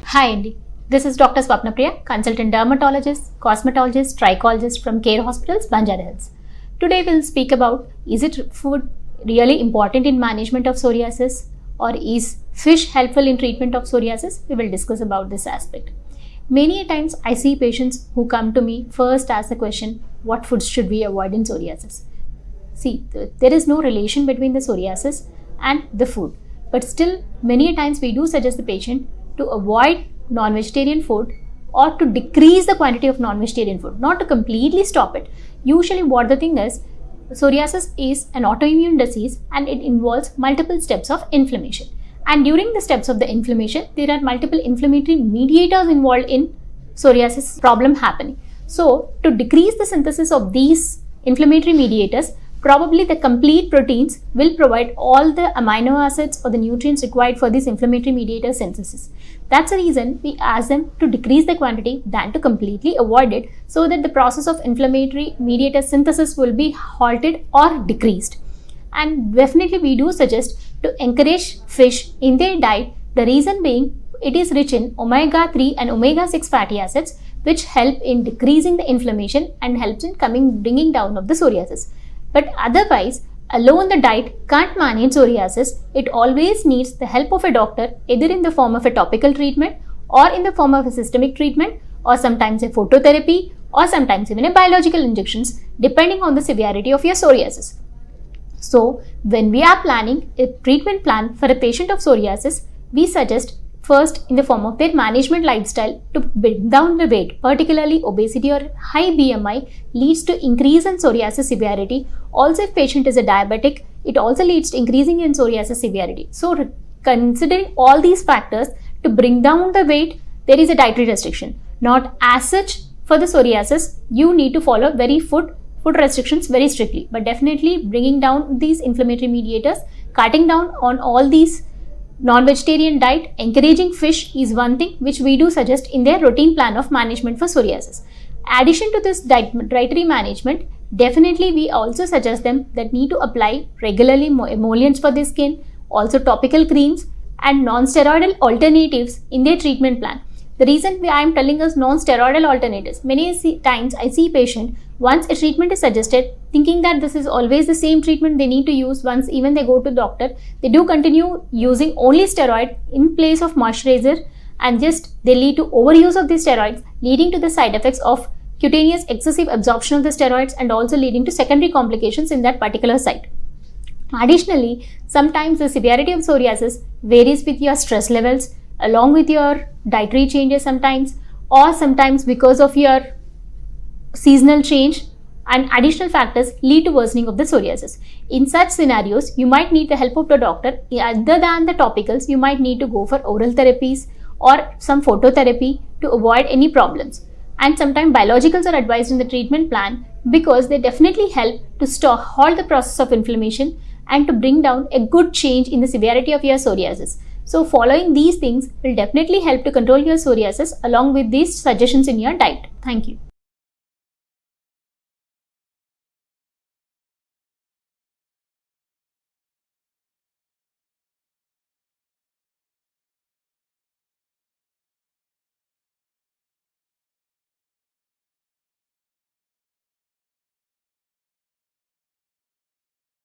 Hi Andy, this is Dr. Swapna Priya, consultant dermatologist, cosmetologist, trichologist from Care Hospitals, Banjara Hills. Today we'll speak about, is it food really important in management of psoriasis, or is fish helpful in treatment of psoriasis? We will discuss about this aspect. Many times I see patients who come to me first ask the question, what foods should we avoid in psoriasis? See, there is no relation between the psoriasis and the food, but still many times we do suggest the patient to avoid non-vegetarian food or to decrease the quantity of non-vegetarian food, not to completely stop it. Usually what the thing is, psoriasis is an autoimmune disease and it involves multiple steps of inflammation. And during the steps of the inflammation, there are multiple inflammatory mediators involved in psoriasis problem happening. So to decrease the synthesis of these inflammatory mediators, probably the complete proteins will provide all the amino acids or the nutrients required for this inflammatory mediator synthesis. That's the reason we ask them to decrease the quantity than to completely avoid it, so that the process of inflammatory mediator synthesis will be halted or decreased. And definitely we do suggest to encourage fish in their diet, the reason being it is rich in omega-3 and omega-6 fatty acids, which help in decreasing the inflammation and helps in bringing down of the psoriasis. But otherwise, alone the diet can't manage psoriasis. It always needs the help of a doctor, either in the form of a topical treatment or in the form of a systemic treatment, or sometimes a phototherapy, or sometimes even a biological injections, depending on the severity of your psoriasis. So, when we are planning a treatment plan for a patient of psoriasis, we suggest first in the form of their management lifestyle to bring down the weight, particularly obesity or high BMI leads to increase in psoriasis severity. Also, if patient is a diabetic, it also leads to increasing in psoriasis severity. So, considering all these factors to bring down the weight, there is a dietary restriction. Not as such for the psoriasis, you need to follow food restrictions very strictly, but definitely bringing down these inflammatory mediators, cutting down on all these non-vegetarian diet, encouraging fish is one thing which we do suggest in their routine plan of management for psoriasis. Addition to this dietary management, definitely we also suggest them that need to apply regularly emollients for their skin, also topical creams and non-steroidal alternatives in their treatment plan. The reason I am telling us non-steroidal alternatives, many times I see patient, once a treatment is suggested, thinking that this is always the same treatment they need to use once even they go to doctor, they do continue using only steroid in place of moisturizer, and just they lead to overuse of these steroids, leading to the side effects of cutaneous excessive absorption of the steroids and also leading to secondary complications in that particular site. Additionally, sometimes the severity of psoriasis varies with your stress levels, along with your dietary changes sometimes, or sometimes because of your seasonal change, and additional factors lead to worsening of the psoriasis. In such scenarios, you might need the help of the doctor. Other than the topicals, you might need to go for oral therapies or some phototherapy to avoid any problems. And sometimes biologicals are advised in the treatment plan because they definitely help to halt the process of inflammation and to bring down a good change in the severity of your psoriasis. So following these things will definitely help to control your psoriasis along with these suggestions in your diet. Thank you.